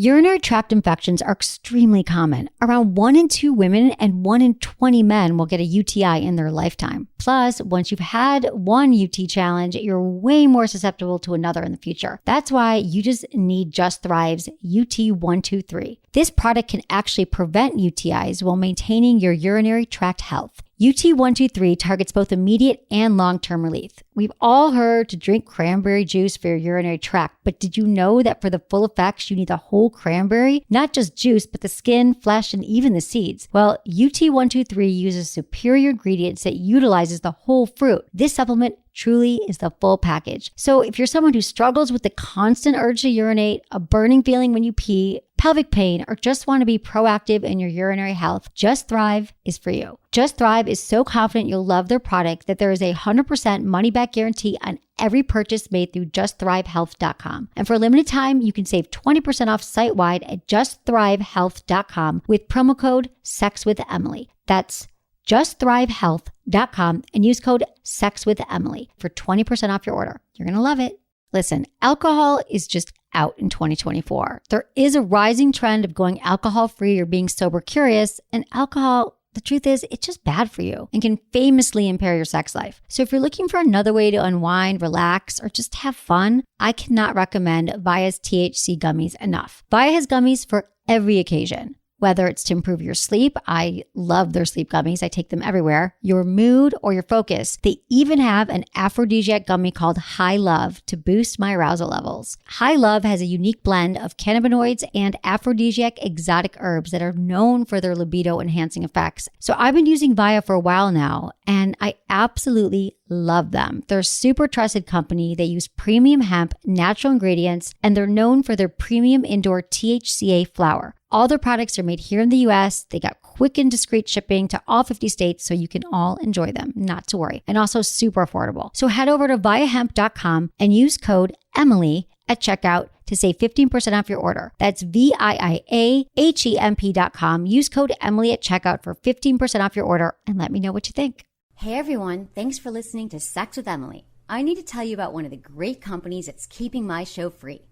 Urinary tract infections are extremely common. Around 1 in 2 women and 1 in 20 men will get a UTI in their lifetime. Plus, once you've had one UT challenge, you're way more susceptible to another in the future. That's why you just need Just Thrive's UT123. This product can actually prevent UTIs while maintaining your urinary tract health. UT123 targets both immediate and long-term relief. We've all heard to drink cranberry juice for your urinary tract, but did you know that for the full effects, you need the whole cranberry? Not just juice, but the skin, flesh, and even the seeds. Well, UT123 uses superior ingredients that utilizes the whole fruit. This supplement truly is the full package. So if you're someone who struggles with the constant urge to urinate, a burning feeling when you pee, pelvic pain, or just want to be proactive in your urinary health, Just Thrive is for you. Just Thrive is so confident you'll love their product that there is a 100% money-back guarantee on every purchase made through justthrivehealth.com. And for a limited time, you can save 20% off site-wide at justthrivehealth.com with promo code SEXWithEmily. That's justthrivehealth.com and use code SEXWithEmily for 20% off your order. You're going to love it. Listen, alcohol is just out in 2024. There is a rising trend of going alcohol-free or being sober curious, and alcohol, the truth is, it's just bad for you and can famously impair your sex life. So if you're looking for another way to unwind, relax, or just have fun, I cannot recommend Via's THC gummies enough. Via has gummies for every occasion. Whether it's to improve your sleep, I love their sleep gummies, I take them everywhere, your mood, or your focus. They even have an aphrodisiac gummy called High Love to boost my arousal levels. High Love has a unique blend of cannabinoids and aphrodisiac exotic herbs that are known for their libido-enhancing effects. So I've been using Via for a while now, and I absolutely love them. They're a super trusted company. They use premium hemp, natural ingredients, and they're known for their premium indoor THCA flower. All their products are made here in the US. They got quick and discreet shipping to all 50 states, so you can all enjoy them, not to worry. And also super affordable. So head over to viahemp.com and use code Emily at checkout to save 15% off your order. That's VIIAHEMP.com. Use code Emily at checkout for 15% off your order and let me know what you think. Hey everyone, thanks for listening to Sex with Emily. I need to tell you about one of the great companies that's keeping my show free.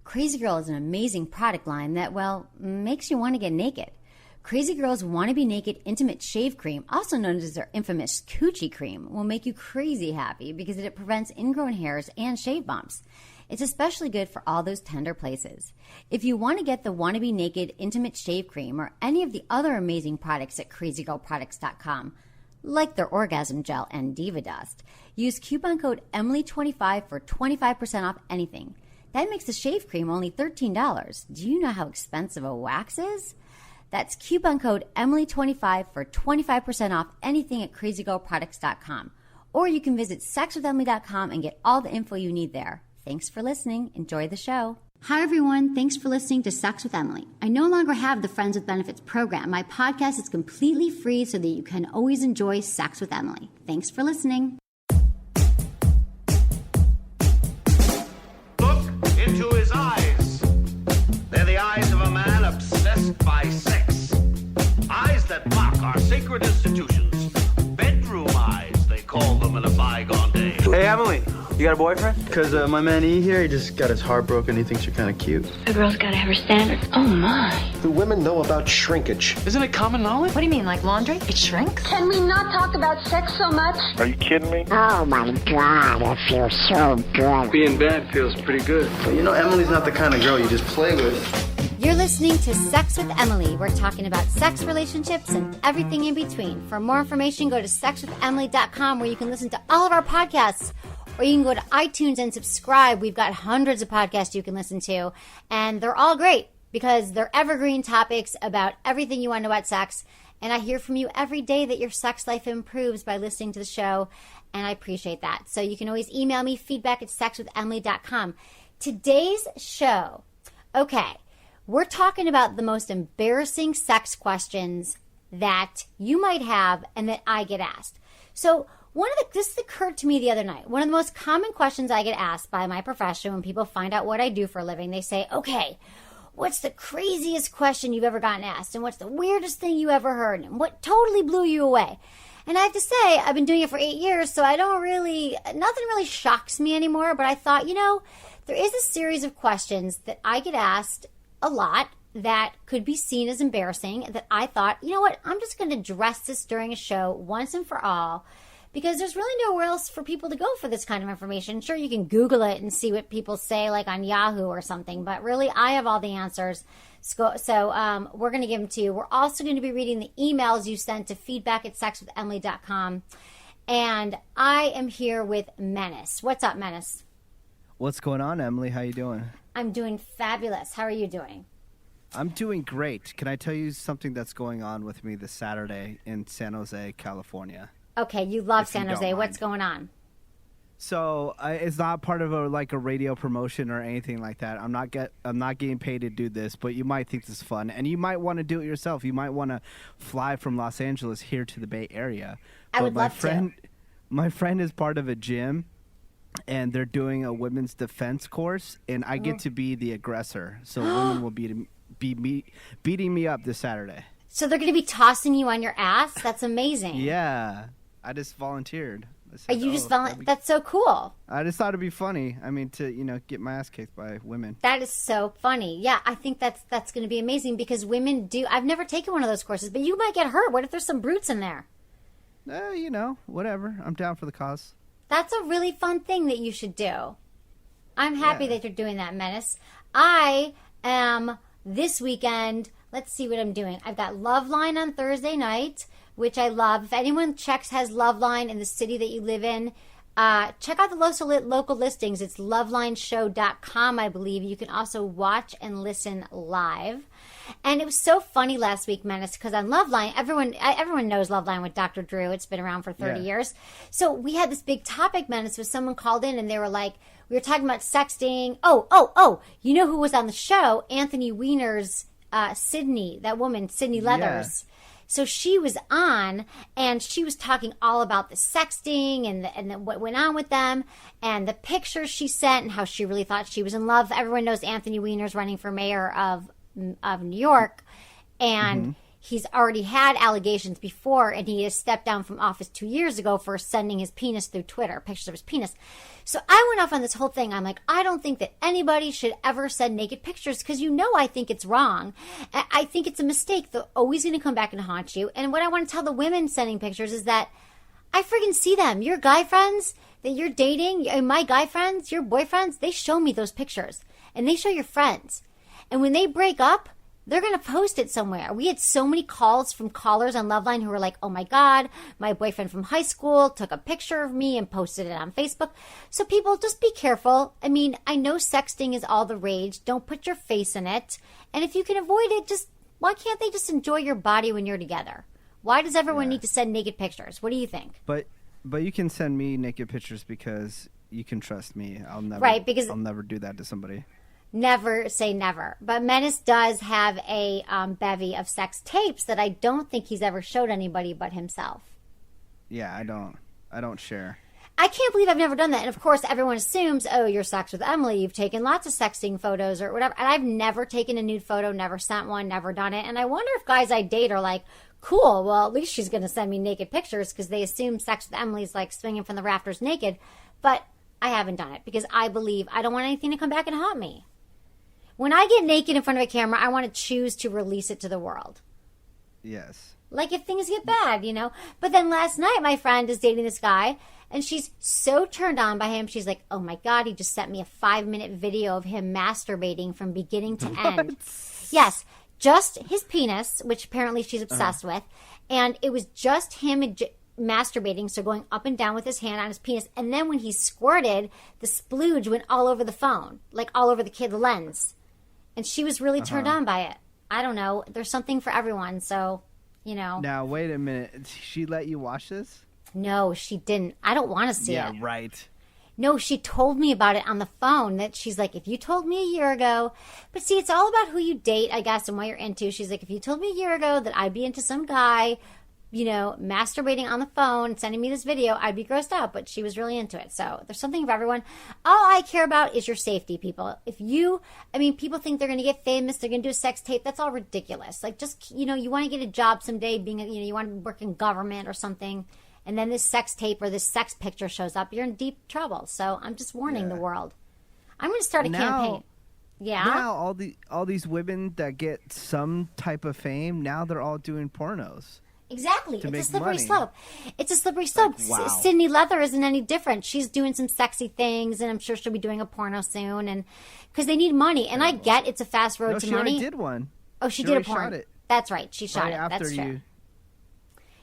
Crazy Girl is an amazing product line that, well, makes you want to get naked. Crazy Girl's Wanna Be Naked Intimate Shave Cream, also known as their infamous Coochie Cream, will make you crazy happy because it prevents ingrown hairs and shave bumps. It's especially good for all those tender places. If you want to get the Wanna Be Naked Intimate Shave Cream or any of the other amazing products at crazygirlproducts.com, like their orgasm gel and diva dust, use coupon code Emily25 for 25% off anything. That makes the shave cream only $13. Do you know how expensive a wax is? That's coupon code Emily25 for 25% off anything at crazygirlproducts.com. Or you can visit sexwithemily.com and get all the info you need there. Thanks for listening. Enjoy the show. Hi, everyone. Thanks for listening to Sex with Emily. I no longer have the Friends with Benefits program. My podcast is completely free so that you can always enjoy Sex with Emily. Thanks for listening. Look into his eyes. They're the eyes of a man obsessed by sex. Eyes that mock our sacred institutions. Bedroom eyes, they call them in a bygone day. Hey, Emily. You got a boyfriend? Because my man E here, he just got his heart broken. He thinks you're kind of cute. A girl's got to have her standards. Oh, my. Do women know about shrinkage? Isn't it common knowledge? What do you mean, like laundry? It shrinks? Can we not talk about sex so much? Are you kidding me? Oh, my God, it feels so good. Being bad feels pretty good. But you know, Emily's not the kind of girl you just play with. You're listening to Sex with Emily. We're talking about sex, relationships, and everything in between. For more information, go to sexwithemily.com where you can listen to all of our podcasts. Or you can go to iTunes and subscribe. We've got hundreds of podcasts you can listen to. And they're all great because they're evergreen topics about everything you want to know about sex. And I hear from you every day that your sex life improves by listening to the show. And I appreciate that. So you can always email me, feedback at sexwithemily.com. Today's show, okay, we're talking about the most embarrassing sex questions that you might have and that I get asked. So this occurred to me the other night. One of the most common questions I get asked by my profession when people find out what I do for a living, they say, okay, what's the craziest question you've ever gotten asked? And what's the weirdest thing you ever heard? And what totally blew you away? And I have to say, I've been doing it for 8 years, so nothing really shocks me anymore. But I thought, there is a series of questions that I get asked a lot that could be seen as embarrassing that I thought, you know what, I'm just going to address this during a show once and for all, because there's really nowhere else for people to go for this kind of information. Sure, you can Google it and see what people say, like on Yahoo or something, but really I have all the answers. So we're going to give them to you. We're also going to be reading the emails you sent to feedback@sexwithemily.com. And I am here with Menace. What's up, Menace? What's going on, Emily? How you doing? I'm doing fabulous. How are you doing? I'm doing great. Can I tell you something that's going on with me this Saturday in San Jose, California? Okay, you love San Jose. What's going on? So it's not part of a radio promotion or anything like that. I'm not getting paid to do this, but you might think this is fun, and you might want to do it yourself. You might want to fly from Los Angeles here to the Bay Area. I would love to. My friend is part of a gym, and they're doing a women's defense course, and I get to be the aggressor. So women will be beating me up this Saturday. So they're going to be tossing you on your ass? That's amazing. Yeah, I just volunteered. Are you just volunteered? That's so cool. I just thought it'd be funny. I mean, to get my ass kicked by women. That is so funny. Yeah, I think that's going to be amazing because women do. I've never taken one of those courses, but you might get hurt. What if there's some brutes in there? Whatever. I'm down for the cause. That's a really fun thing that you should do. I'm happy that you're doing that, Menace. I am this weekend. Let's see what I'm doing. I've got Loveline on Thursday night, which I love. If anyone has Loveline in the city that you live in, check out the local listings. It's lovelineshow.com, I believe. You can also watch and listen live. And it was so funny last week, Menace, because on Loveline, everyone knows Loveline with Dr. Drew. It's been around for 30 years. So we had this big topic, Menace, where someone called in and they were like, we were talking about sexting. Oh, you know who was on the show? Anthony Weiner's Sydney, that woman, Sydney Leathers. Yeah. So she was on, and she was talking all about the sexting and what went on with them, and the pictures she sent, and how she really thought she was in love. Everyone knows Anthony Weiner's running for mayor of New York, and he's already had allegations before, and he has stepped down from office 2 years ago for sending his penis through Twitter, pictures of his penis. So I went off on this whole thing. I'm like, I don't think that anybody should ever send naked pictures because I think it's wrong. I think it's a mistake. They're always going to come back and haunt you. And what I want to tell the women sending pictures is that I friggin' see them. Your guy friends that you're dating, my guy friends, your boyfriends, they show me those pictures. And they show your friends. And when they break up, they're going to post it somewhere. We had so many calls from callers on Loveline who were like, oh my God, my boyfriend from high school took a picture of me and posted it on Facebook. So people, just be careful. I mean, I know sexting is all the rage. Don't put your face in it. And if you can avoid it, why can't they just enjoy your body when you're together? Why does everyone need to send naked pictures? What do you think? But you can send me naked pictures because you can trust me. I'll never do that to somebody. Never say never. But Menace does have a bevy of sex tapes that I don't think he's ever showed anybody but himself. Yeah, I don't share. I can't believe I've never done that. And of course, everyone assumes, oh, you're Sex with Emily. You've taken lots of sexting photos or whatever. And I've never taken a nude photo, never sent one, never done it. And I wonder if guys I date are like, cool, well, at least she's going to send me naked pictures because they assume Sex with Emily's like swinging from the rafters naked. But I haven't done it because I believe I don't want anything to come back and haunt me. When I get naked in front of a camera, I want to choose to release it to the world. Yes. Like if things get bad, But then last night, my friend is dating this guy, and she's so turned on by him. She's like, oh my God, he just sent me a 5-minute video of him masturbating from beginning to end. Yes, just his penis, which apparently she's obsessed with. And it was just him masturbating, so going up and down with his hand on his penis. And then when he squirted, the splooge went all over the phone, like all over the lens. And she was really turned on by it. I don't know. There's something for everyone, so, Now, wait a minute. Did she let you watch this? No, she didn't. I don't want to see it. Yeah, right. No, she told me about it on the phone. That she's like, if you told me a year ago. But see, it's all about who you date, I guess, and what you're into. She's like, if you told me a year ago that I'd be into some guy masturbating on the phone, sending me this video, I'd be grossed out, but she was really into it. So there's something for everyone. All I care about is your safety, people. People think they're going to get famous, they're going to do a sex tape. That's all ridiculous. Like, just, you want to get a job someday, you want to work in government or something, and then this sex tape or this sex picture shows up, you're in deep trouble. So I'm just warning the world. I'm going to start a campaign. Yeah. Now all these women that get some type of fame, now they're all doing pornos. Exactly. It's a slippery money. slope. It's a slippery slope. Like, wow. Sydney Leather isn't any different. She's doing some sexy things, and I'm sure she'll be doing a porno soon. And because they need money, and I get it's a fast road to she money. already did one. Oh, she She did a already porn. shot it. That's right. She shot Right it. after That's true. you.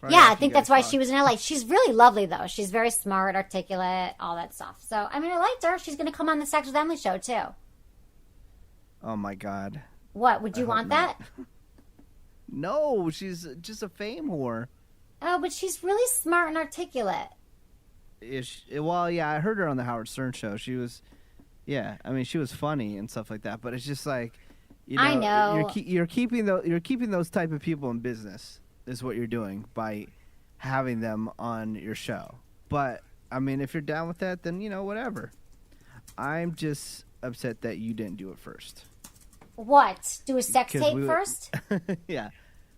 Right Yeah, I after think you that's guys why talked. she was in LA. She's really lovely, though. She's very smart, articulate, all that stuff. So, I mean, I liked her. She's going to come on the Sex with Emily show, too. Oh my God. What? Would you want that? No, she's just a fame whore. Oh, but she's really smart and articulate. Well, yeah, I heard her on the Howard Stern show. She was, I mean, she was funny and stuff like that. But it's just like, I know. you're keeping those type of people in business is what you're doing by having them on your show. But I mean, if you're down with that, then whatever. I'm just upset that you didn't do it first. What? Do a sex 'Cause tape first? Yeah.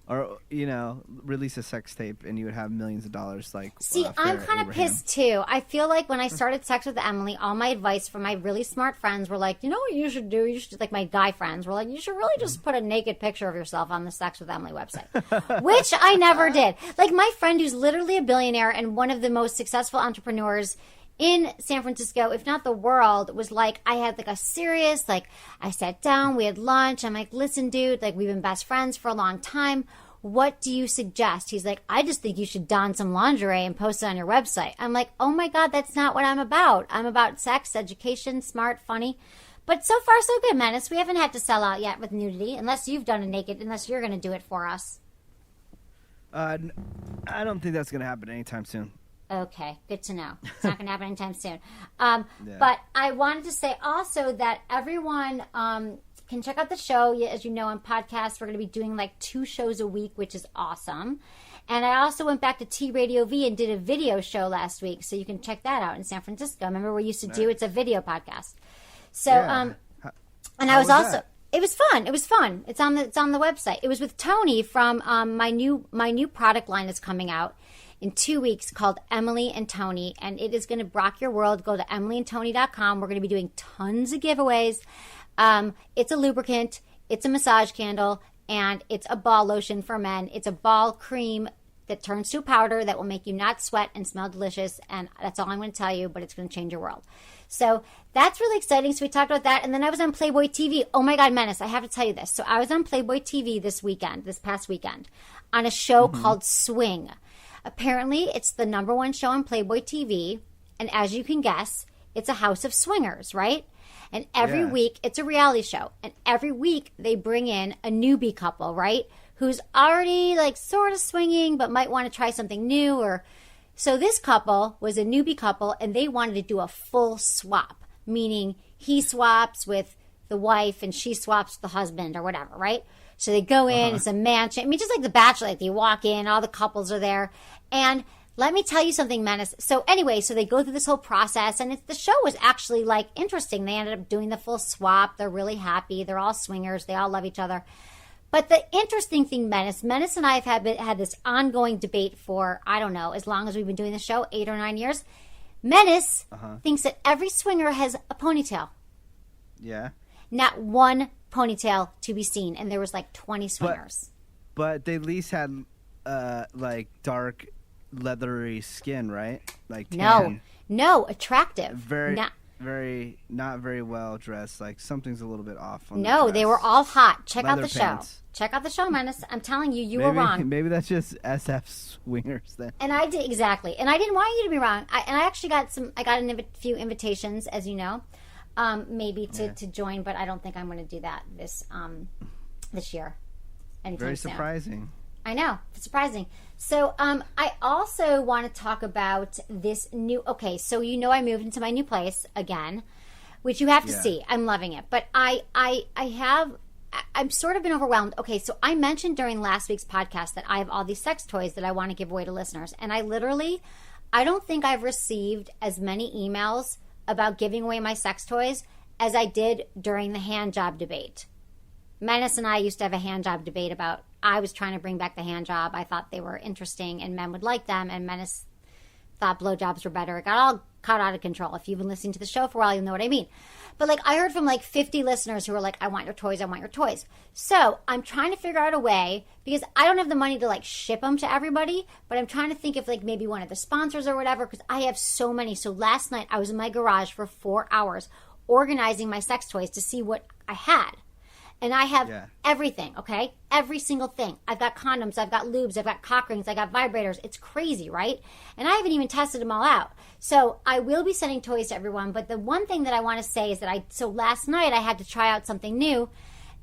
Or, release a sex tape and you would have millions of dollars like See, I'm Farrah kind of Abraham. pissed too. I feel like when I started Sex with Emily, all my advice from my really smart friends were like, you know what you should do? You should, like my guy friends were like, you should really just put a naked picture of yourself on the Sex with Emily website, which I never did. Like my friend who's literally a billionaire and one of the most successful entrepreneurs in San Francisco, if not the world, was like, I had like a serious, like I sat down, we had lunch. I'm like, listen, dude, like we've been best friends for a long time. What do you suggest? He's like, I just think you should don some lingerie and post it on your website. I'm like, oh my God, that's not what I'm about. I'm about sex, education, smart, funny. But so far, so good, Menace. We haven't had to sell out yet with nudity, unless you've done a naked, unless you're going to do it for us. I don't think that's going to happen anytime soon. Okay, good to know. It's not going to happen anytime soon. But I wanted to say also that everyone can check out the show. As you know, on podcasts, we're going to be doing like 2 shows a week, which is awesome. And I also went back to T Radio V and did a video show last week, so you can check that out in San Francisco. Remember we used to do? It's a video podcast. So, and I was also. that? It was fun. It was fun. It's on the website. It was with Tony from my new product line is coming out in 2 weeks called Emily and Tony, and it is going to rock your world. Go to emilyandtony.com. We're going to be doing tons of giveaways. It's a lubricant, it's a massage candle, and it's a ball lotion for men. It's a ball cream that turns to a powder that will make you not sweat and smell delicious, and that's all I'm going to tell you, but it's going to change your world. So that's really exciting. So we talked about that, and then I was on Playboy TV. Oh my God, Menace, I have to tell you this. So I was on Playboy TV this past weekend, on a show called Swing. Apparently, it's the #1 show on Playboy TV, and as you can guess, it's a house of swingers, right? And every week, it's a reality show, and every week they bring in a newbie couple, right? Who's already like sort of swinging, but might want to try something new. So this couple was a newbie couple, and they wanted to do a full swap, meaning he swaps with the wife and she swaps with the husband or whatever, right? So they go in, it's a mansion. I mean, just like The Bachelor, like they walk in, all the couples are there. And let me tell you something, Menace. So anyway, so they go through this whole process, and the show was actually like interesting. They ended up doing the full swap. They're really happy. They're all swingers. They all love each other. But the interesting thing, Menace and I have had this ongoing debate for, I don't know, as long as we've been doing the show, 8 or 9 years. Menace thinks that every swinger has a ponytail. Yeah. Not one ponytail to be seen, and there was like 20 swingers. But they at least had like dark leathery skin, right? Like tan. No, attractive. Not very well dressed. Like something's a little bit off on the No, dress. they were all hot. Check out Leather the pants. show. Check out the show, Menace. I'm telling you, you were wrong. Maybe that's just SF swingers then. And I did exactly. And I didn't want you to be wrong. I actually got a few invitations, as you know, maybe to join, but I don't think I'm going to do that this year. Anytime Very soon. surprising. I know, it's surprising. So I also want to talk about this new. Okay, so I moved into my new place again, which you have to see. I'm loving it, but I've sort of been overwhelmed. Okay, so I mentioned during last week's podcast that I have all these sex toys that I want to give away to listeners, and I don't think I've received as many emails about giving away my sex toys as I did during the hand job debate. Menace and I used to have a hand job debate about, I was trying to bring back the hand job. I thought they were interesting and men would like them, and Menace thought blowjobs were better. It got all caught out of control. If you've been listening to the show for a while, you'll know what I mean. But like I heard from like 50 listeners who were like, I want your toys, I want your toys. So I'm trying to figure out a way, because I don't have the money to like ship them to everybody, but I'm trying to think of like maybe one of the sponsors or whatever, because I have so many. So last night I was in my garage for 4 hours organizing my sex toys to see what I had. And I have everything, okay? Every single thing. I've got condoms, I've got lubes, I've got cock rings, I got vibrators. It's crazy, right? And I haven't even tested them all out. So I will be sending toys to everyone. But the one thing that I want to say is that so last night I had to try out something new.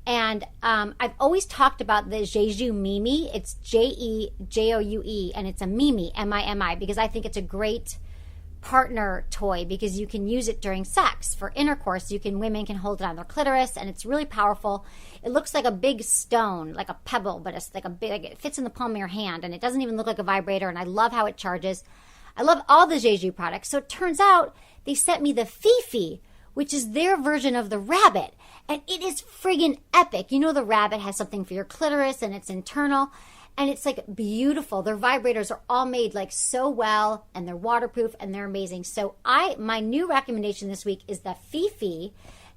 And I've always talked about the Jeju Mimi. It's Jejoue, and it's a Mimi, Mimi, because I think it's a great partner toy, because you can use it during sex for intercourse. Women can hold it on their clitoris, and it's really powerful. It looks like a big stone, like a pebble, but it's like it fits in the palm of your hand, and it doesn't even look like a vibrator. And I love how it charges. I love all the Jeju products. So it turns out they sent me the Fifi, which is their version of the rabbit, and it is friggin' epic. You know, the rabbit has something for your clitoris, and it's internal. And it's like beautiful. Their vibrators are all made like so well, and they're waterproof, and they're amazing. So my new recommendation this week is the Fifi,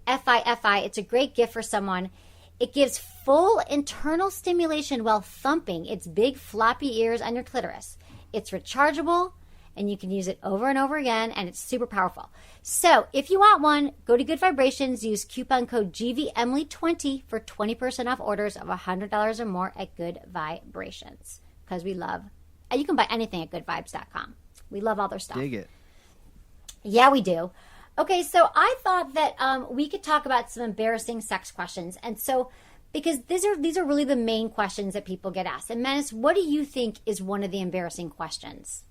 F-I-F-I. It's a great gift for someone. It gives full internal stimulation while thumping its big floppy ears on your clitoris. It's rechargeable, and you can use it over and over again, and it's super powerful. So if you want one, go to Good Vibrations, use coupon code GVEmily20 for 20% off orders of $100 or more at Good Vibrations, because we love, and you can buy anything at goodvibes.com. We love all their stuff. Dig it. Yeah, we do. Okay, so I thought that we could talk about some embarrassing sex questions. And so, because these are really the main questions that people get asked. And Menace, what do you think is one of the embarrassing questions?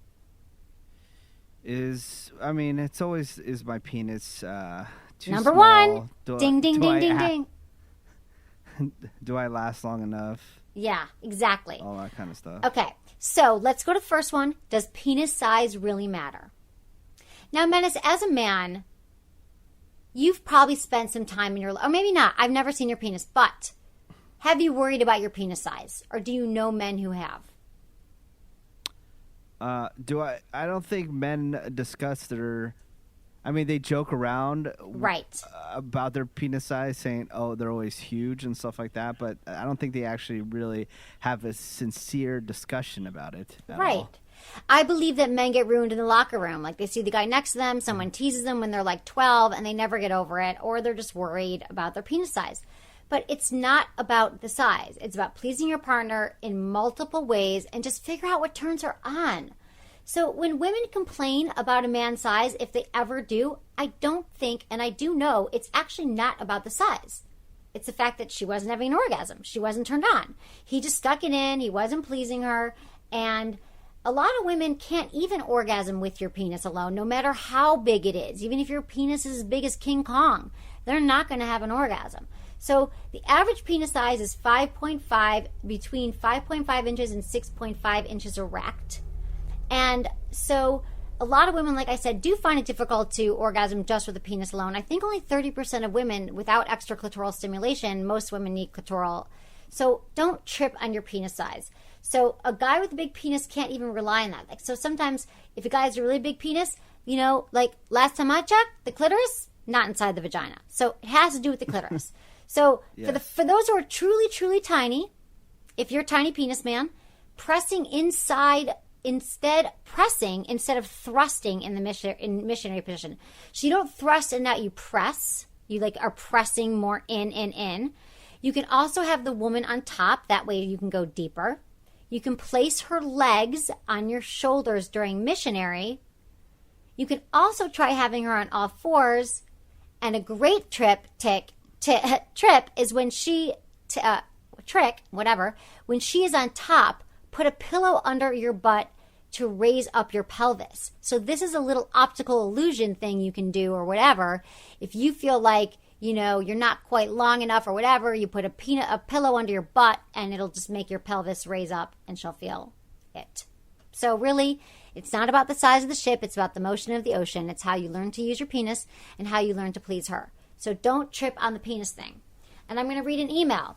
It's always, is my penis too Number small? one. Ding, ding, ding, ding, ding. Do I last long enough? Yeah, exactly. All that kind of stuff. Okay, so let's go to the first one. Does penis size really matter? Now, Menace, as a man, you've probably spent some time in your life, or maybe not. I've never seen your penis, but have you worried about your penis size? Or do you know men who have? I don't think men discuss they joke around right about their penis size, saying, oh, they're always huge and stuff like that, but I don't think they actually really have a sincere discussion about it at all. I believe that men get ruined in the locker room. Like, they see the guy next to them, someone teases them when they're like 12, and they never get over it, or they're just worried about their penis size. But it's not about the size. It's about pleasing your partner in multiple ways, and just figure out what turns her on. So when women complain about a man's size, if they ever do, I don't think, and I do know, it's actually not about the size. It's the fact that she wasn't having an orgasm. She wasn't turned on. He just stuck it in. He wasn't pleasing her. And a lot of women can't even orgasm with your penis alone, no matter how big it is. Even if your penis is as big as King Kong, they're not going to have an orgasm. So the average penis size is 5.5, between 5.5 inches and 6.5 inches erect. And so a lot of women, like I said, do find it difficult to orgasm just with the penis alone. I think only 30% of women without extra clitoral stimulation, most women need clitoral. So don't trip on your penis size. So a guy with a big penis can't even rely on that. Like, so sometimes if a guy has a really big penis, like last time I checked, the clitoris, not inside the vagina. So it has to do with the clitoris. So yes. For those who are truly, truly tiny, if you're a tiny penis man, pressing inside instead of thrusting in the missionary position. So you don't thrust and out, you press. You are pressing more in. You can also have the woman on top. That way you can go deeper. You can place her legs on your shoulders during missionary. You can also try having her on all fours. And a great trip is when when she is on top, put a pillow under your butt to raise up your pelvis. So this is a little optical illusion thing you can do or whatever. If you feel like, you're not quite long enough or whatever, you put a pillow under your butt and it'll just make your pelvis raise up and she'll feel it. So really, it's not about the size of the ship. It's about the motion of the ocean. It's how you learn to use your penis and how you learn to please her. So don't trip on the penis thing. And I'm going to read an email.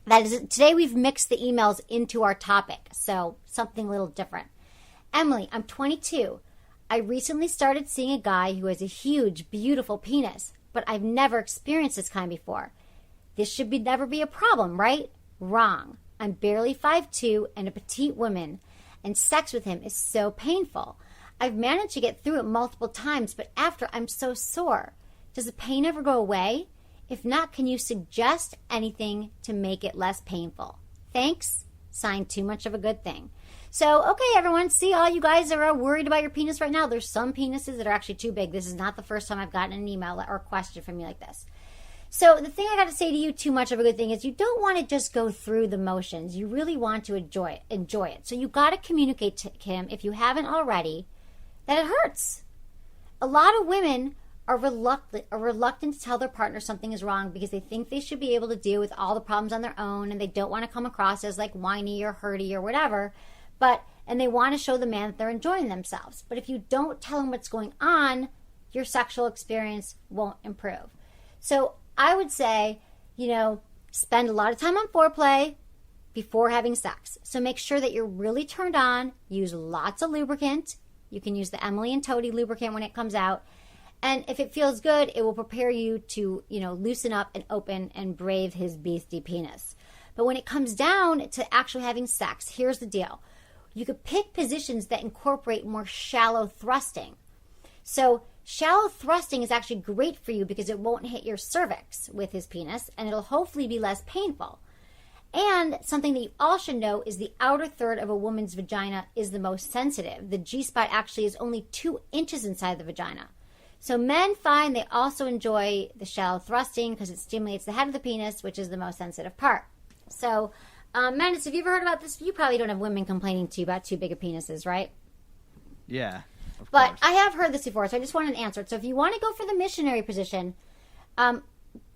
Today we've mixed the emails into our topic. So something a little different. Emily, I'm 22. I recently started seeing a guy who has a huge, beautiful penis, but I've never experienced this kind before. This should never be a problem, right? Wrong. I'm barely 5'2" and a petite woman, and sex with him is so painful. I've managed to get through it multiple times, but after I'm so sore. Does the pain ever go away? If not, can you suggest anything to make it less painful? Thanks. Signed, Too Much of a Good Thing. So, okay, everyone, see, all you guys that are worried about your penis right now, there's some penises that are actually too big. This is not the first time I've gotten an email or a question from you like this. So the thing I got to say to you, Too Much of a Good Thing, is you don't want to just go through the motions. You really want to enjoy it. So you got to communicate to him, if you haven't already, that it hurts. A lot of women are reluctant to tell their partner something is wrong because they think they should be able to deal with all the problems on their own, and they don't want to come across as like whiny or hurty or whatever. And they want to show the man that they're enjoying themselves. But if you don't tell him what's going on, your sexual experience won't improve. So I would say, spend a lot of time on foreplay before having sex. So make sure that you're really turned on. Use lots of lubricant. You can use the Emily and Toady lubricant when it comes out. And if it feels good, it will prepare you to, loosen up and open and brave his beastie penis. But when it comes down to actually having sex, here's the deal. You could pick positions that incorporate more shallow thrusting. So shallow thrusting is actually great for you because it won't hit your cervix with his penis, and it'll hopefully be less painful. And something that you all should know is the outer third of a woman's vagina is the most sensitive. The G-spot actually is only 2 inches inside the vagina. So men find they also enjoy the shallow thrusting because it stimulates the head of the penis, which is the most sensitive part. So, Menace, have you ever heard about this? You probably don't have women complaining to you about too big of penises, right? Yeah. But I have heard this before, so I just wanted to answer it. So if you want to go for the missionary position,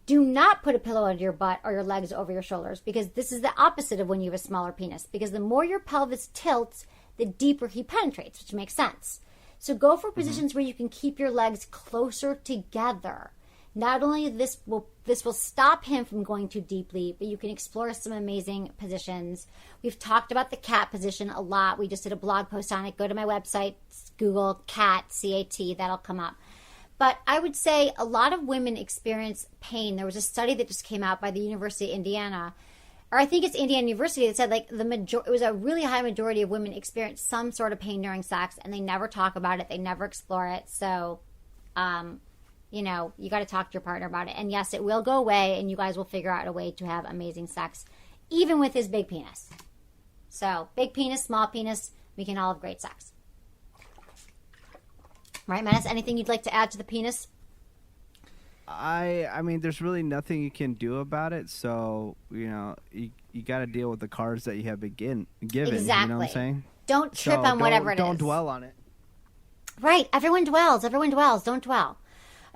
do not put a pillow under your butt or your legs over your shoulders, because this is the opposite of when you have a smaller penis. Because the more your pelvis tilts, the deeper he penetrates, which makes sense. So go for positions where you can keep your legs closer together. Not only this will stop him from going too deeply, but you can explore some amazing positions. We've talked about the cat position a lot. We just did a blog post on it. Go to my website, Google cat, C-A-T, that'll come up. But I would say a lot of women experience pain. There was a study that just came out by the University of Indiana, or I think it's Indiana University, that said it was a really high majority of women experience some sort of pain during sex, and they never talk about it. They never explore it. So, you got to talk to your partner about it. And yes, it will go away, and you guys will figure out a way to have amazing sex, even with his big penis. So, big penis, small penis, we can all have great sex. Right, Menace? Anything you'd like to add to the penis? I mean, there's really nothing you can do about it. So, you got to deal with the cards that you have been given. Exactly. You know what I'm saying? Don't trip on whatever it is. Don't dwell on it. Right. Everyone dwells. Don't dwell.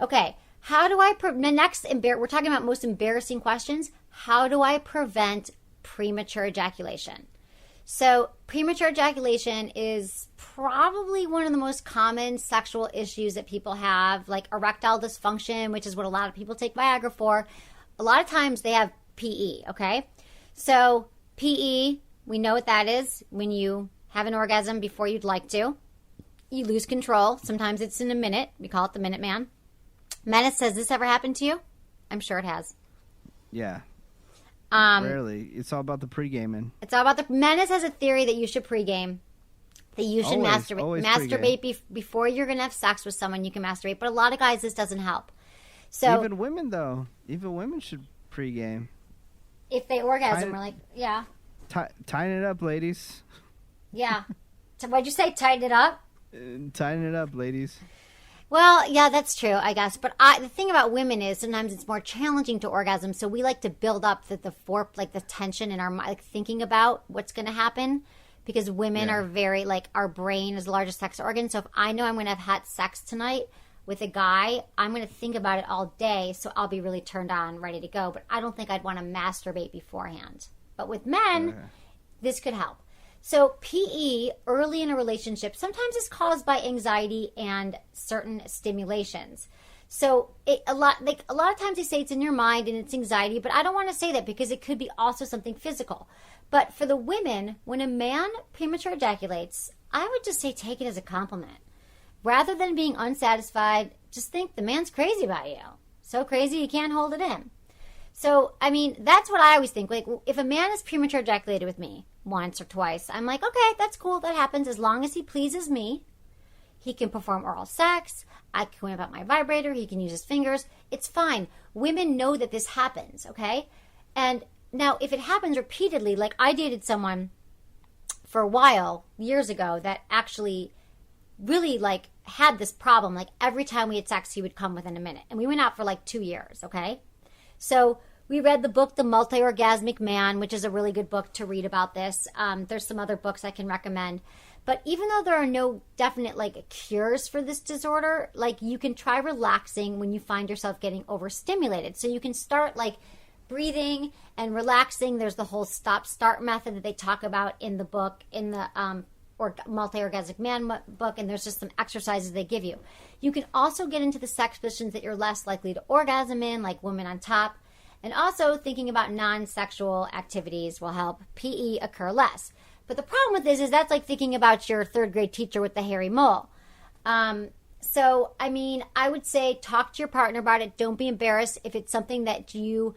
Okay. How do I we're talking about most embarrassing questions. How do I prevent premature ejaculation? So premature ejaculation is probably one of the most common sexual issues that people have, like erectile dysfunction, which is what a lot of people take Viagra for. A lot of times they have PE, okay? So PE, we know what that is. When you have an orgasm before you'd like to, you lose control. Sometimes it's in a minute. We call it the Minute Man. Menace, has this ever happened to you? I'm sure it has. Yeah. Rarely. It's all about the pre-gaming. It's all about the... Menace has a theory that you should pre-game. That you should masturbate before you're going to have sex with someone. You can masturbate. But a lot of guys, this doesn't help. So even women, though. Even women should pre-game. If they orgasm, we're like, yeah. Tighten it up, ladies. Yeah. What'd you say? Tighten it up? Tighten it up, ladies. Well, yeah, that's true, I guess. But the thing about women is sometimes it's more challenging to orgasm. So we like to build up the tension in our mind, like thinking about what's going to happen. Because women are very, our brain is the largest sex organ. So if I know I'm going to have had sex tonight with a guy, I'm going to think about it all day. So I'll be really turned on, ready to go. But I don't think I'd want to masturbate beforehand. But with men, this could help. So PE early in a relationship sometimes is caused by anxiety and certain stimulations. So a lot of times they say it's in your mind and it's anxiety, but I don't want to say that because it could be also something physical. But for the women, when a man premature ejaculates, I would just say take it as a compliment. rather than being unsatisfied, just think the man's crazy about you. So crazy you can't hold it in. So, I mean, that's what I always think. Like, if a man is premature ejaculated with me once or twice, I'm like, okay, that's cool. That happens as long as he pleases me. He can perform oral sex. I can whip out my vibrator. He can use his fingers. It's fine. Women know that this happens, okay? And now, if it happens repeatedly, like I dated someone for a while, years ago, that actually really, like, had this problem. Like, every time we had sex, he would come within a minute. And we went out for, like, 2 years, okay? So we read the book, The Multi-Orgasmic Man, which is a really good book to read about this. There's some other books I can recommend. But even though there are no definite, like, cures for this disorder, like, you can try relaxing when you find yourself getting overstimulated. So you can start, like, breathing and relaxing. There's the whole stop-start method that they talk about in the book, in the Multi-Orgasmic Man book, and there's just some exercises they give you. You can also get into the sex positions that you're less likely to orgasm in, like woman on top. And also thinking about non-sexual activities will help PE occur less. But the problem with this is that's like thinking about your third grade teacher with the hairy mole. So, I mean, I would say talk to your partner about it. Don't be embarrassed if it's something that you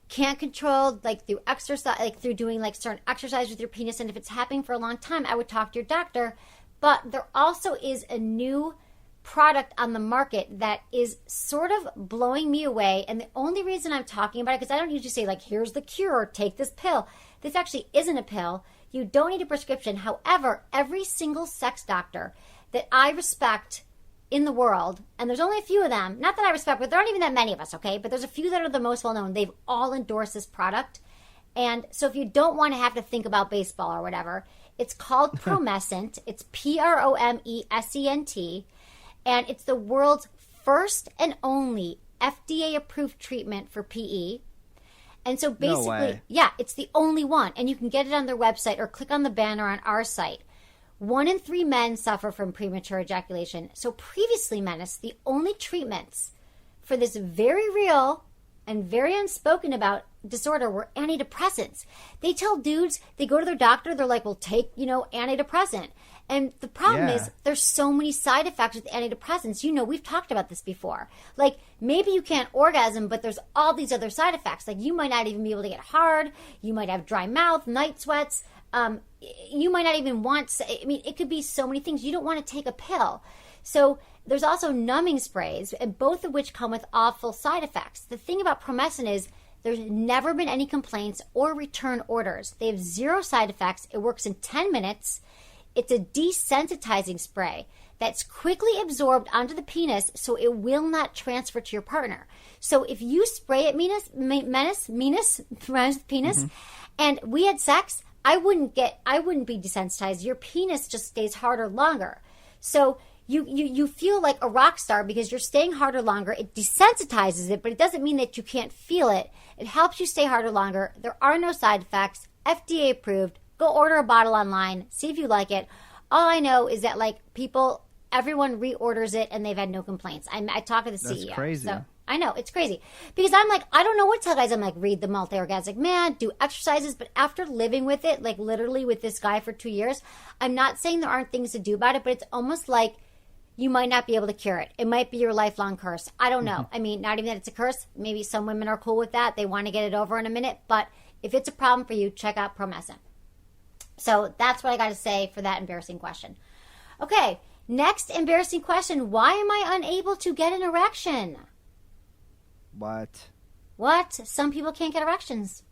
can't control, like through exercise, like through doing like certain exercise with your penis. And if it's happening for a long time, I would talk to your doctor. But there also is a new product on the market that is sort of blowing me away. And the only reason I'm talking about it, because I don't usually say like, here's the cure, take this pill. This actually isn't a pill. You don't need a prescription. However, every single sex doctor that I respect in the world, and there's only a few of them, not that I respect, but there aren't even that many of us, okay? But there's a few that are the most well-known. They've all endorsed this product. And so if you don't want to have to think about baseball or whatever, it's called Promescent. It's Promescent. And it's the world's first and only FDA-approved treatment for PE. And so basically, yeah, it's the only one. And you can get it on their website or click on the banner on our site. 1 in 3 men suffer from premature ejaculation. So previously, Menace, the only treatments for this very real and very unspoken about disorder were antidepressants. They tell dudes, they go to their doctor, they're like, well, take, antidepressant. And the problem is there's so many side effects with antidepressants. We've talked about this before. Like, maybe you can't orgasm, but there's all these other side effects. Like, you might not even be able to get hard. You might have dry mouth, night sweats. You might not even it could be so many things. You don't want to take a pill. So there's also numbing sprays, and both of which come with awful side effects. The thing about Promescent is there's never been any complaints or return orders. They have 0 side effects. It works in 10 minutes. It's a desensitizing spray that's quickly absorbed onto the penis, so it will not transfer to your partner. So if you spray it, penis, and we had sex, I wouldn't be desensitized. Your penis just stays harder longer. So you feel like a rock star because you're staying harder longer. It desensitizes it, but it doesn't mean that you can't feel it. It helps you stay harder longer. There are no side effects. FDA approved. Go order a bottle online. See if you like it. All I know is that everyone reorders it and they've had no complaints. I talk to the CEO. That's crazy. So I know, it's crazy. Because I'm like, I don't know what to tell guys. I'm like, read The Multi-Orgasmic Man, do exercises. But after living with it, like literally with this guy for 2 years, I'm not saying there aren't things to do about it, but it's almost like you might not be able to cure it. It might be your lifelong curse. I don't know. I mean, not even that it's a curse. Maybe some women are cool with that. They want to get it over in a minute. But if it's a problem for you, check out Promescent. So that's what I got to say for that embarrassing question. Okay, next embarrassing question. Why am I unable to get an erection? What? Some people can't get erections.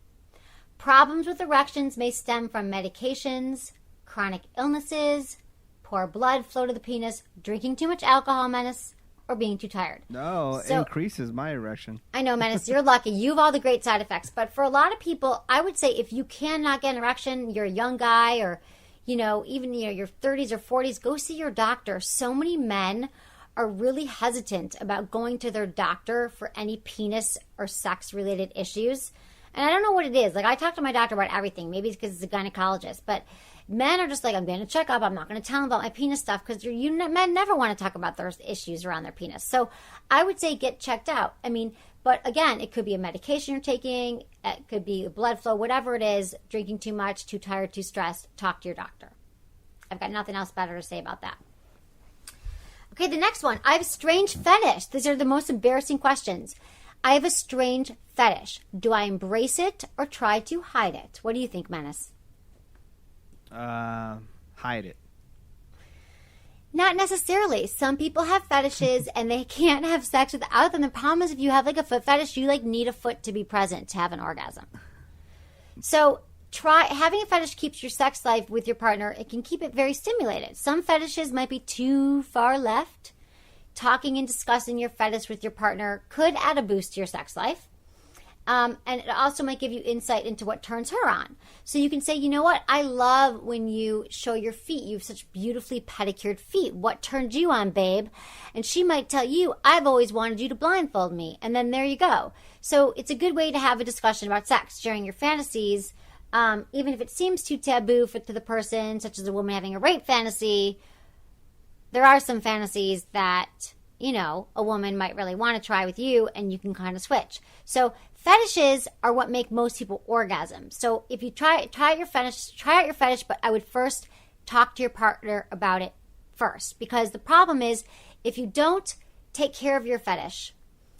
Problems with erections may stem from medications, chronic illnesses, poor blood flow to the penis, drinking too much alcohol, Menace, or being too tired. No, it increases my erection. I know, Menace, you're lucky. You have all the great side effects. But for a lot of people, I would say if you cannot get an erection, you're a young guy or, even your 30s or 40s, go see your doctor. So many men are really hesitant about going to their doctor for any penis or sex-related issues. And I don't know what it is. Like, I talk to my doctor about everything. Maybe it's because it's a gynecologist. But men are just like, I'm going to check up. I'm not going to tell them about my penis stuff because men never want to talk about their issues around their penis. So I would say get checked out. I mean, but again, it could be a medication you're taking. It could be blood flow, whatever it is, drinking too much, too tired, too stressed. Talk to your doctor. I've got nothing else better to say about that. Okay, the next one. I have a strange fetish. These are the most embarrassing questions. I have a strange fetish. Do I embrace it or try to hide it? What do you think, Menace? Hide it. Not necessarily. Some people have fetishes and they can't have sex without them. The problem is if you have like a foot fetish, you like need a foot to be present to have an orgasm. So having a fetish keeps your sex life with your partner. It can keep it very stimulated. Some fetishes might be too far left. Talking and discussing your fetish with your partner could add a boost to your sex life. And it also might give you insight into what turns her on. So you can say, you know what? I love when you show your feet. You have such beautifully pedicured feet. What turned you on, babe? And she might tell you, I've always wanted you to blindfold me. And then there you go. So it's a good way to have a discussion about sex during your fantasies. Even if it seems too taboo to the person, such as a woman having a rape fantasy, there are some fantasies that, you know, a woman might really want to try with you, and you can kind of switch. So fetishes are what make most people orgasm. So if you try out your fetish, but I would first talk to your partner about it first. Because the problem is, if you don't take care of your fetish,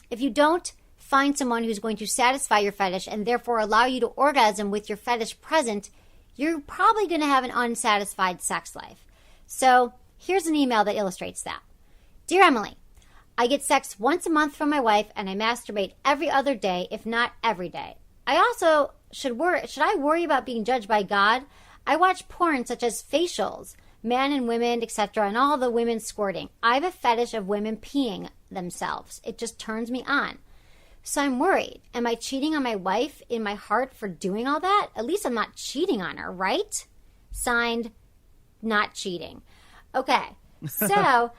if you don't find someone who's going to satisfy your fetish and therefore allow you to orgasm with your fetish present, you're probably going to have an unsatisfied sex life. So here's an email that illustrates that. Dear Emily, I get sex once a month from my wife and I masturbate every other day, if not every day. I also should I worry about being judged by God? I watch porn such as facials, men and women, etc., and all the women squirting. I have a fetish of women peeing themselves. It just turns me on. So I'm worried. Am I cheating on my wife in my heart for doing all that? At least I'm not cheating on her, right? Signed, not cheating. Okay, so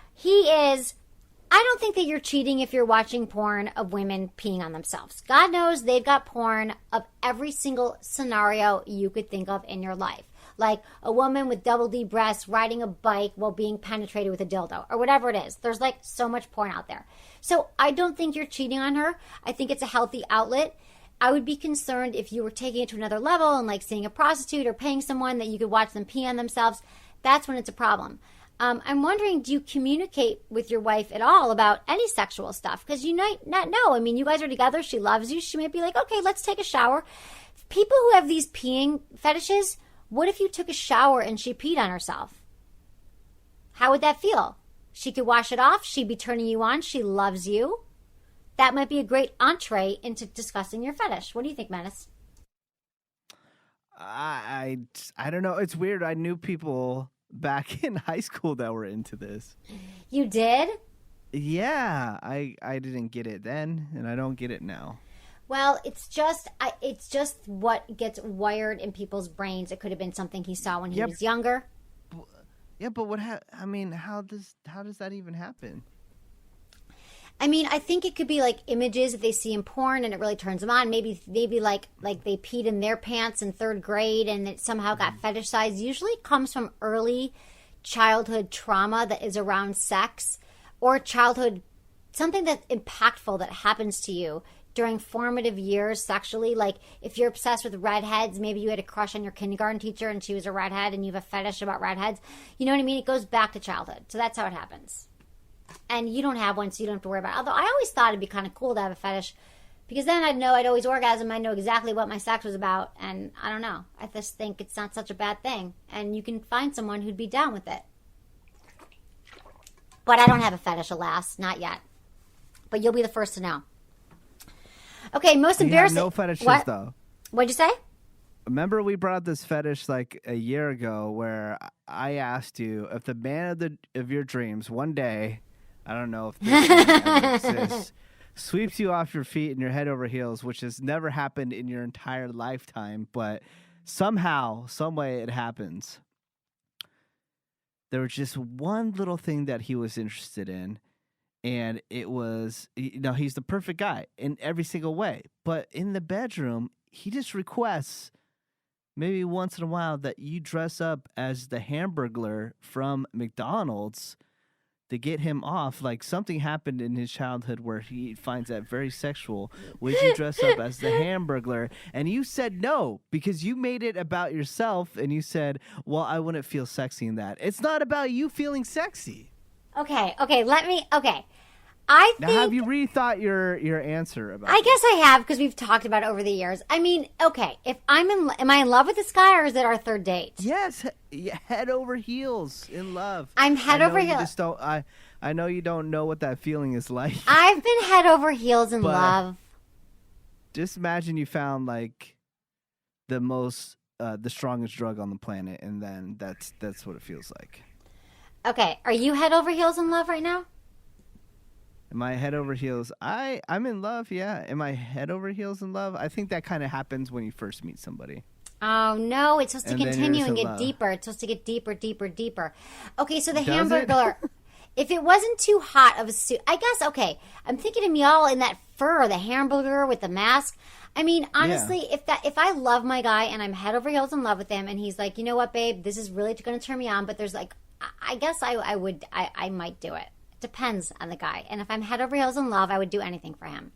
I don't think that you're cheating if you're watching porn of women peeing on themselves. God knows they've got porn of every single scenario you could think of in your life. Like a woman with double D breasts riding a bike while being penetrated with a dildo or whatever it is. There's like so much porn out there. So I don't think you're cheating on her. I think it's a healthy outlet. I would be concerned if you were taking it to another level and like seeing a prostitute or paying someone that you could watch them pee on themselves. That's when it's a problem. I'm wondering, do you communicate with your wife at all about any sexual stuff? Because you might not know. I mean, you guys are together. She loves you. She might be like, okay, let's take a shower. People who have these peeing fetishes, what if you took a shower and she peed on herself? How would that feel? She could wash it off. She'd be turning you on. She loves you. That might be a great entree into discussing your fetish. What do you think, Menace? I don't know. It's weird. I knew people back in high school that were into this. You did? Yeah. I didn't get it then, and I don't get it now. Well, it's just what gets wired in people's brains. It could have been something he saw when he was younger. Yeah, but how does that even happen? I mean, I think it could be like images that they see in porn and it really turns them on. Maybe like they peed in their pants in third grade and it somehow got fetishized. Usually it comes from early childhood trauma that is around sex or childhood, something that's impactful that happens to you during formative years sexually. Like if you're obsessed with redheads, maybe you had a crush on your kindergarten teacher and she was a redhead and you have a fetish about redheads. You know what I mean? It goes back to childhood. So that's how it happens. And you don't have one, so you don't have to worry about it. Although I always thought it'd be kind of cool to have a fetish because then I'd know I'd always orgasm. I know exactly what my sex was about. And I don't know. I just think it's not such a bad thing. And you can find someone who'd be down with it. But I don't have a fetish, alas. Not yet. But you'll be the first to know. Okay, most embarrassing. No fetishes, though. What'd you say? Remember we brought this fetish like a year ago where I asked you if the man of your dreams one day, I don't know if this ever exists, sweeps you off your feet and your head over heels, which has never happened in your entire lifetime, but somehow, some way it happens. There was just one little thing that he was interested in, and it was, he's the perfect guy in every single way. But in the bedroom, he just requests maybe once in a while that you dress up as the Hamburglar from McDonald's to get him off. Like something happened in his childhood where he finds that very sexual. Would you dress up as the Hamburglar? And you said no because you made it about yourself and you said, well, I wouldn't feel sexy in that. It's not about you feeling sexy. Okay. I Now, think. have you rethought your answer about? I guess I have because we've talked about it over the years. I mean, okay, if am I in love with this guy or is it our third date? Yes, head over heels in love. I'm head over heels. I know you don't know what that feeling is like. I've been head over heels in But love. Just imagine you found like the strongest drug on the planet, and then that's what it feels like. Okay, are you head over heels in love right now? Am I head over heels? I'm in love, yeah. Am I head over heels in love? I think that kind of happens when you first meet somebody. Oh, no, it's supposed to And then continue you're and just get in love. deeper. It's supposed to get deeper, deeper, deeper. Okay, so the Does it? Hamburglar, if it wasn't too hot of a suit, I guess, okay, I'm thinking of y'all in that fur, the hamburger with the mask. I mean, honestly, if I love my guy and I'm head over heels in love with him and he's like, you know what, babe, this is really going to turn me on, but there's like, I guess I might do it. Depends on the guy. And if I'm head over heels in love, I would do anything for him.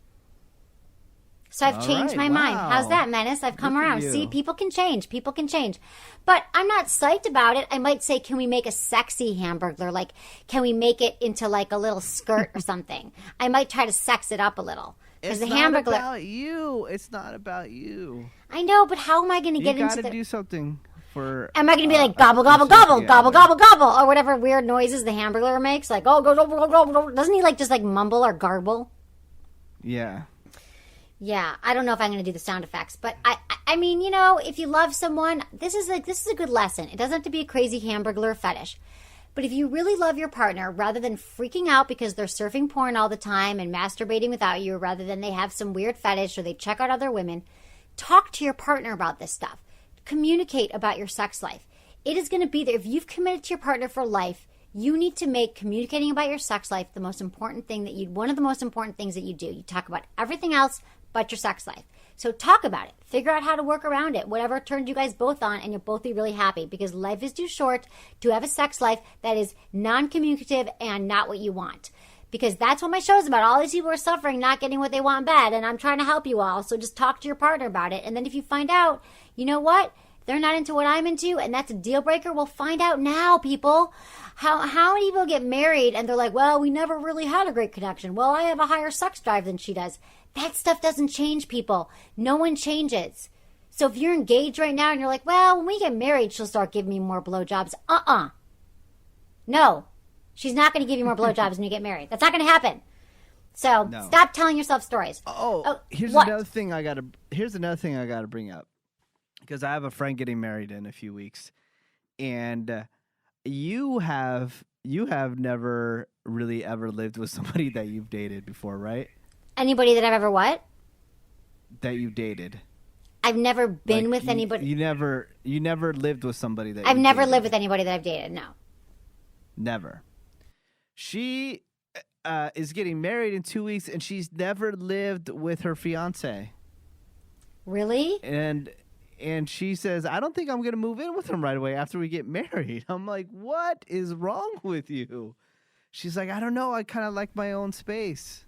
So I've changed my mind. How's that, Menace? I've come Look at around. you. See, people can change. People can change. But I'm not psyched about it. I might say, can we make a sexy hamburger? Like, can we make it into like a little skirt or something? I might try to sex it up a little. Because the hamburger. It's not about you. It's not about you. I know, but how am I going to get You into got to the... do something for... Am I going to be like gobble, gobble, gobble, gobble, gobble, gobble, or whatever weird noises the hamburger makes? Like, oh, go, go, go, go, go. Doesn't he like just like mumble or garble? Yeah. Yeah, I don't know if I'm going to do the sound effects, but I mean, you know, if you love someone, this is a good lesson. It doesn't have to be a crazy hamburger fetish. But if you really love your partner, rather than freaking out because they're surfing porn all the time and masturbating without you, rather than they have some weird fetish or they check out other women, talk to your partner about this stuff. Communicate about your sex life. It is going to be there. If you've committed to your partner for life, you need to make communicating about your sex life one of the most important things that you do. You talk about everything else but your sex life. So talk about it. Figure out how to work around it. Whatever turns you guys both on, and you'll both be really happy, because life is too short to have a sex life that is non-communicative and not what you want. Because that's what my show is about. All these people are suffering, not getting what they want in bed, and I'm trying to help you all. So just talk to your partner about it. And then if you find out, you know what? They're not into what I'm into, and that's a deal breaker. We'll find out now, people. How many people get married and they're like, well, we never really had a great connection. Well, I have a higher sex drive than she does. That stuff doesn't change, people. No one changes. So if you're engaged right now and you're like, well, when we get married, she'll start giving me more blowjobs. No. She's not going to give you more blowjobs when you get married. That's not going to happen. So Stop telling yourself stories. Here's another thing I got to bring up. Because I have a friend getting married in a few weeks. And you have never really ever lived with somebody that you've dated before, right? Anybody that I've ever what? That you've dated. I've never been with anybody. You never lived with somebody that I've never dated. lived with anybody that I've dated, no. Never. She is getting married in 2 weeks, and she's never lived with her fiance. Really? And she says, I don't think I'm going to move in with him right away after we get married. I'm like, what is wrong with you? She's like, I don't know. I kind of like my own space.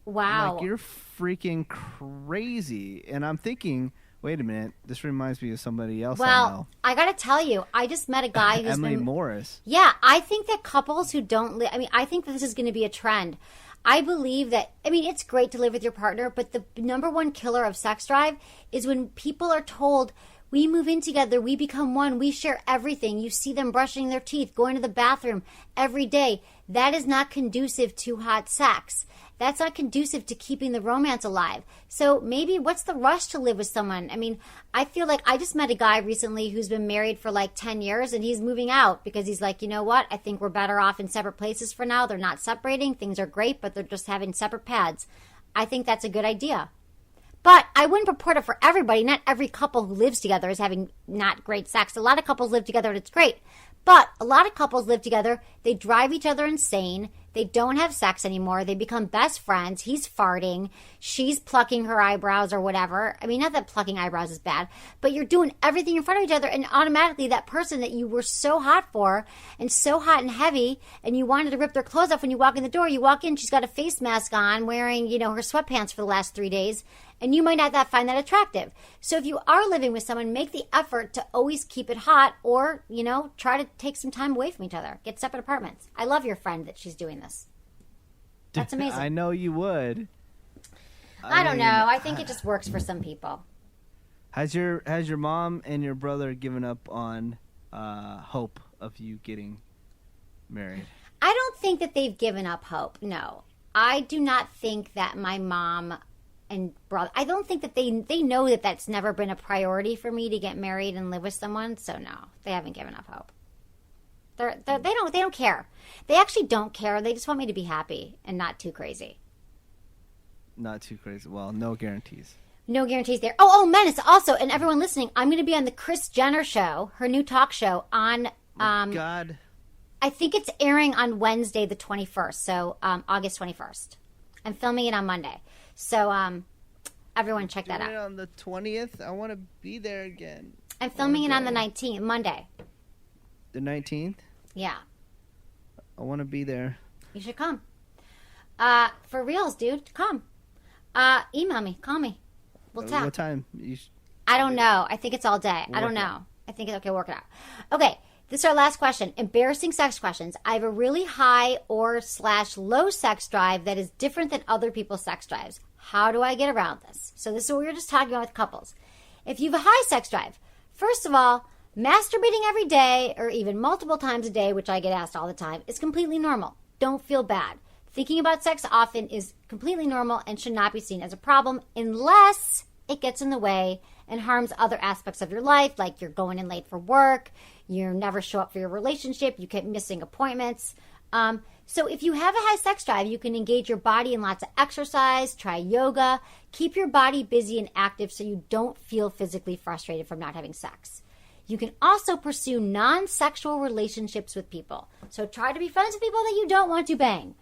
Wow. I'm like, you're freaking crazy. And I'm thinking, wait a minute. This reminds me of somebody else I know. Well, I got to tell you, I just met a guy who's Emily Morris. Yeah, I think that couples who don't live... I think that this is going to be a trend. I believe that... it's great to live with your partner, but the number one killer of sex drive is when people are told, we move in together, we become one, we share everything. You see them brushing their teeth, going to the bathroom every day. That is not conducive to hot sex. That's not conducive to keeping the romance alive. So maybe what's the rush to live with someone? I feel like I just met a guy recently who's been married for like 10 years and he's moving out because he's like, you know what? I think we're better off in separate places for now. They're not separating. Things are great, but they're just having separate pads. I think that's a good idea. But I wouldn't purport it for everybody. Not every couple who lives together is having not great sex. A lot of couples live together and it's great. But a lot of couples live together. They drive each other insane. They don't have sex anymore. They become best friends. He's farting. She's plucking her eyebrows or whatever. Not that plucking eyebrows is bad, but you're doing everything in front of each other. And automatically that person that you were so hot for and so hot and heavy and you wanted to rip their clothes off when you walk in the door, you walk in, she's got a face mask on wearing, her sweatpants for the last 3 days. and you might not find that attractive. So if you are living with someone, make the effort to always keep it hot, or, try to take some time away from each other. Get separate apartments. I love your friend that she's doing this. That's amazing. I know you would. I don't know. I think it just works for some people. Has your mom and your brother given up on hope of you getting married? I don't think that they've given up hope. No. I do not think that my mom and brother, I don't think that they know that that's never been a priority for me to get married and live with someone. So no, they haven't given up hope. They don't care. They actually don't care. They just want me to be happy and not too crazy. Not too crazy. Well, no guarantees. No guarantees there. Oh, Menace. Also, and everyone listening, I'm going to be on the Kris Jenner show, her new talk show on. God. I think it's airing on Wednesday, the 21st. So August 21st. I'm filming it on Monday. So everyone check that out. On the 20th, I want to be there again. I'm filming it on the 19th, Monday. The 19th? Yeah. I want to be there. You should come. For reals, dude, come. Email me, call me. We'll talk. What time? I don't know. I think it's all day. I don't know. I think it's okay. Work it out. Okay. This is our last question. Embarrassing sex questions. I have a really high or / low sex drive that is different than other people's sex drives. How do I get around this? So this is what we were just talking about with couples. If you have a high sex drive, first of all, masturbating every day or even multiple times a day, which I get asked all the time, is completely normal. Don't feel bad. Thinking about sex often is completely normal and should not be seen as a problem unless it gets in the way and harms other aspects of your life, like you're going in late for work, you never show up for your relationship, you keep missing appointments. So if you have a high sex drive, you can engage your body in lots of exercise, try yoga, keep your body busy and active so you don't feel physically frustrated from not having sex. You can also pursue non-sexual relationships with people. So try to be friends with people that you don't want to bang.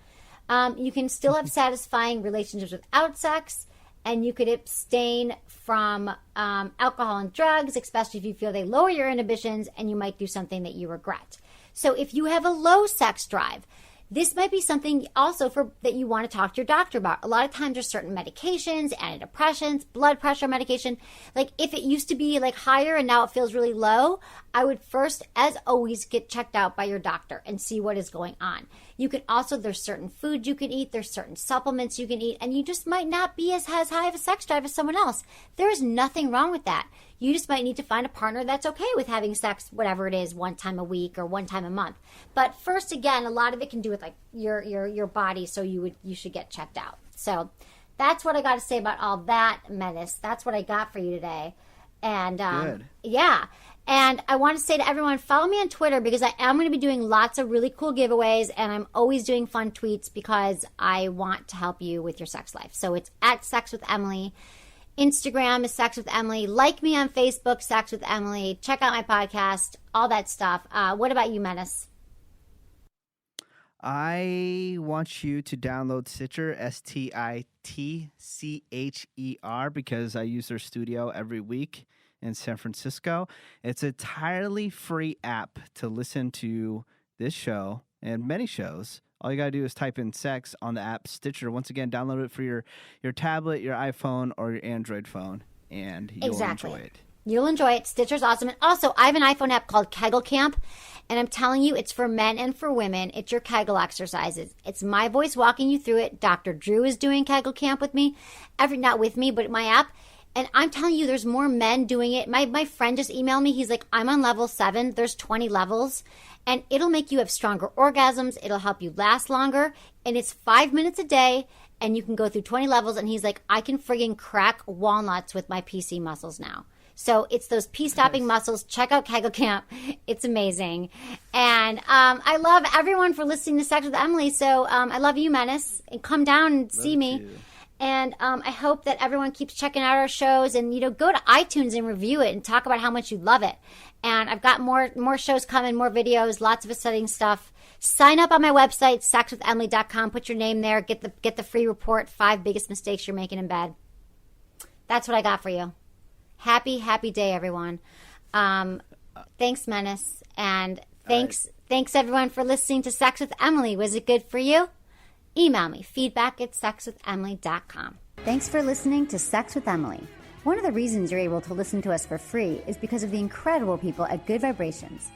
You can still have satisfying relationships without sex, and you could abstain from alcohol and drugs, especially if you feel they lower your inhibitions and you might do something that you regret. So if you have a low sex drive, this might be something also that you want to talk to your doctor about. A lot of times there's certain medications, antidepressants, blood pressure medication. Like if it used to be like higher and now it feels really low, I would first, as always, get checked out by your doctor and see what is going on. You can also, there's certain foods you can eat, there's certain supplements you can eat, and you just might not be as high of a sex drive as someone else. There is nothing wrong with that. You just might need to find a partner that's okay with having sex, whatever it is, one time a week or one time a month. But first, again, a lot of it can do with like your body, so you should get checked out. So that's what I got to say about all that, Menace. That's what I got for you today. And good. Yeah. And I want to say to everyone, follow me on Twitter because I am going to be doing lots of really cool giveaways, and I'm always doing fun tweets because I want to help you with your sex life. So it's at Sex with Emily. Instagram is Sex with Emily. Like me on Facebook, Sex with Emily. Check out my podcast, all that stuff. What about you, Menace? I want you to download Stitcher, STITCHER, because I use their studio every week in San Francisco. It's an entirely free app to listen to this show and many shows. All you got to do is type in sex on the app Stitcher. Once again, download it for your tablet, your iPhone, or your Android phone, and you'll enjoy it. You'll enjoy it. Stitcher's awesome. And also, I have an iPhone app called Kegel Camp, and I'm telling you, it's for men and for women. It's your Kegel exercises. It's my voice walking you through it. Dr. Drew is doing Kegel Camp with me. Not with me, but my app. And I'm telling you, there's more men doing it. My friend just emailed me. He's like, I'm on level 7. There's 20 levels. And it'll make you have stronger orgasms. It'll help you last longer. And it's 5 minutes a day. And you can go through 20 levels. And he's like, I can friggin' crack walnuts with my PC muscles now. So it's those pee-stopping muscles. Check out Kegel Camp. It's amazing. And I love everyone for listening to Sex with Emily. So I love you, Menace. And come down and see me. You. And I hope that everyone keeps checking out our shows and, go to iTunes and review it and talk about how much you love it. And I've got more shows coming, more videos, lots of exciting stuff. Sign up on my website, sexwithemily.com. Put your name there. Get the free report, 5 biggest mistakes you're making in bed. That's what I got for you. Happy day, everyone. Thanks, Menace. And thanks everyone for listening to Sex with Emily. Was it good for you? Email me, feedback@sexwithemily.com. Thanks for listening to Sex with Emily. One of the reasons you're able to listen to us for free is because of the incredible people at Good Vibrations.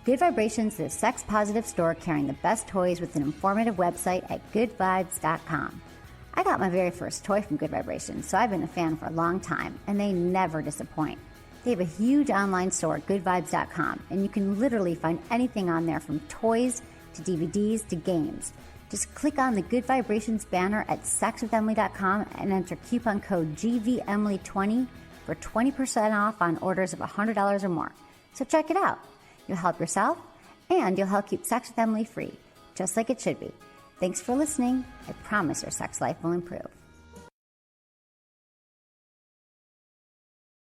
Good Vibrations is a sex-positive store carrying the best toys with an informative website at goodvibes.com. I got my very first toy from Good Vibrations, so I've been a fan for a long time, and they never disappoint. They have a huge online store at goodvibes.com, and you can literally find anything on there from toys to DVDs to games. Just click on the Good Vibrations banner at sexwithemily.com and enter coupon code GVEmily20 for 20% off on orders of $100 or more. So check it out. You'll help yourself, and you'll help keep Sex with Emily free, just like it should be. Thanks for listening. I promise your sex life will improve.